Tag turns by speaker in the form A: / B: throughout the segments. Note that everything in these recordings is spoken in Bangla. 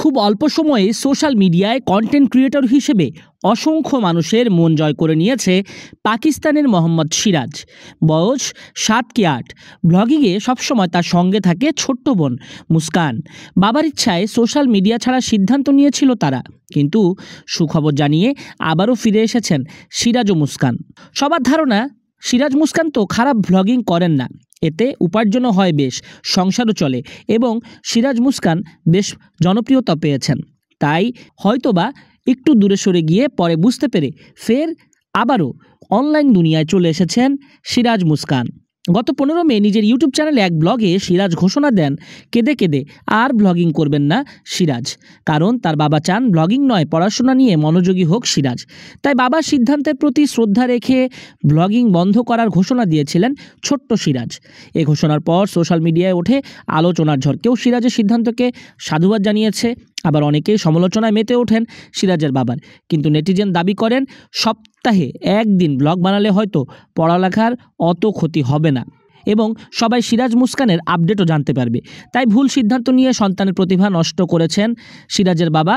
A: খুব অল্প সময়ে সোশ্যাল মিডিয়ায় কন্টেন্ট ক্রিয়েটর হিসেবে অসংখ্য মানুষের মন জয় করে নিয়েছে পাকিস্তানের মোহাম্মদ সিরাজ। বয়স 7 কি 8। ব্লগিংয়ে সবসময় তার সঙ্গে থাকে ছোট্ট বোন মুস্কান। বাবার ইচ্ছায় সোশ্যাল মিডিয়া ছাড়ার সিদ্ধান্ত নিয়েছিল তারা, কিন্তু সুখবর জানিয়ে আবারও ফিরে এসেছেন সিরাজ ও মুস্কান। সবার ধারণা সিরাজ মুস্কান তো খারাপ ব্লগিং করেন না, এতে উপার্জনও হয় বেশ, সংসারও চলে এবং সিরাজ মুস্কান বেশ জনপ্রিয়তা পেয়েছেন। তাই হয়তোবা একটু দূরে সরে গিয়ে পরে বুঝতে পেরে ফের আবারও অনলাইন দুনিয়ায় চলে এসেছেন সিরাজ মুস্কান। গত 15 মে নিজের ইউটিউব চ্যানেলে এক ব্লগে সিরাজ ঘোষণা দেন কেঁদে কেঁদে আর ব্লগিং করবেন না সিরাজ, কারণ তার বাবা চান ব্লগিং নয় পড়াশোনা নিয়ে মনোযোগী হোক সিরাজ। তাই বাবার সিদ্ধান্তের প্রতি শ্রদ্ধা রেখে ব্লগিং বন্ধ করার ঘোষণা দিয়েছিলেন ছোট্ট সিরাজ। এ ঘোষণার পর সোশ্যাল মিডিয়ায় ওঠে আলোচনার ঝড়। কেউ সিরাজের সিদ্ধান্তকে সাধুবাদ জানিয়েছে, আবার অনেকেই সমালোচনায় মেতে ওঠেন সিরাজের বাবার। কিন্তু নেটিজেন দাবি করেন সপ্তাহে একদিন ব্লগ বানালে হয়তো পড়ালেখার অত ক্ষতি হবে না এবং সবাই সিরাজ মুস্কানের আপডেটও জানতে পারবে। তাই ভুল সিদ্ধান্ত নিয়ে সন্তানের প্রতিভা নষ্ট করেছেন সিরাজের বাবা,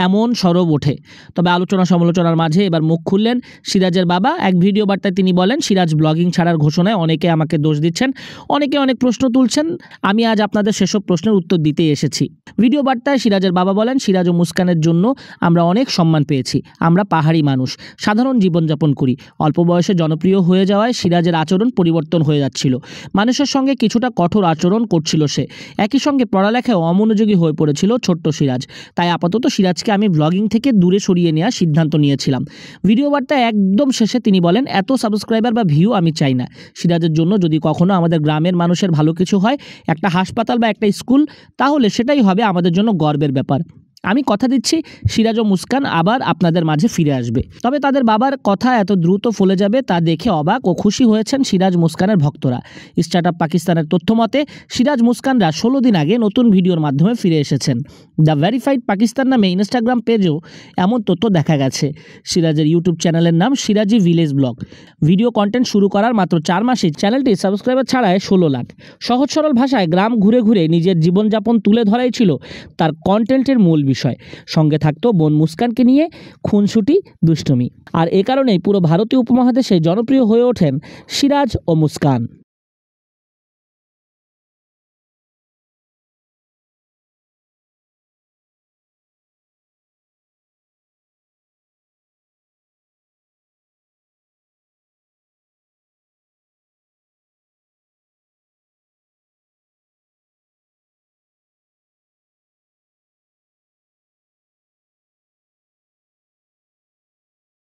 A: এমন সরব ওঠে। তবে আলোচনা সমালোচনার মাঝে এবার মুখ খুললেন সিরাজের বাবা। এক ভিডিও বার্তায় তিনি বলেন, সিরাজ ব্লগিং ছাড়ার ঘোষণায় অনেকে আমাকে দোষ দিচ্ছেন, অনেকে অনেক প্রশ্ন তুলছেন, আমি আজ আপনাদের সেসব প্রশ্নের উত্তর দিতে এসেছি। ভিডিও বার্তায় সিরাজের বাবা বলেন, সিরাজ ও মুস্কানের জন্য আমরা অনেক সম্মান পেয়েছি। আমরা পাহাড়ি মানুষ, সাধারণ জীবনযাপন করি। অল্প বয়সে জনপ্রিয় হয়ে যাওয়ায় সিরাজের আচরণ পরিবর্তন হয়ে যাচ্ছিল। মানুষের সঙ্গে কিছুটা কঠোর আচরণ করছিল সে। একই সঙ্গে পড়ালেখায় অমনোযোগী হয়ে পড়েছিল ছোট্ট সিরাজ। তাই আপাতত সিরাজকে আমি ব্লগিং থেকে দূরে সরিয়ে নেওয়ার সিদ্ধান্ত নিয়েছিলাম। ভিডিও বার্তায় একদম শেষে তিনি বলেন, এত সাবস্ক্রাইবার বা ভিউ আমি চাই না। সিরাজের জন্য যদি কখনো আমাদের গ্রামের মানুষের ভালো কিছু হয়, একটা হাসপাতাল বা একটা স্কুল, তাহলে সেটাই হবে আমাদের জন্য গর্বের ব্যাপার। আমি কথা দিচ্ছি সিরাজ ও মুস্কান আবার আপনাদের মাঝে ফিরে আসবে। তবে তাদের বাবার কথা এত দ্রুত ফলে যাবে তা দেখে অবাক ও খুশি হয়েছেন সিরাজ মুস্কানের ভক্তরা। স্টার্টআপ পাকিস্তানের তথ্য মতে সিরাজ মুস্কানরা 16 দিন আগে নতুন ভিডিওর মাধ্যমে ফিরে এসেছেন। দ্য ভেরিফাইড পাকিস্তান নামে ইনস্টাগ্রাম পেজেও এমন তথ্য দেখা গেছে। সিরাজের ইউটিউব চ্যানেলের নাম সিরাজি ভিলেজ ব্লগ। ভিডিও কন্টেন্ট শুরু করার মাত্র 4 মাসে চ্যানেলটি সাবস্ক্রাইবার ছাড়ায় 16 লাখ। সহজ সরল ভাষায় গ্রাম ঘুরে ঘুরে নিজের জীবনযাপন তুলে ধরাই ছিল তার কন্টেন্টের মূল বিষয়। সঙ্গে থাকতো বোন মুস্কানকে নিয়ে খুনসুটি দুষ্টুমি। আর এ কারণেই পুরো ভারতীয় উপমহাদেশে জনপ্রিয় হয়ে ওঠেন সিরাজ ও মুস্কান।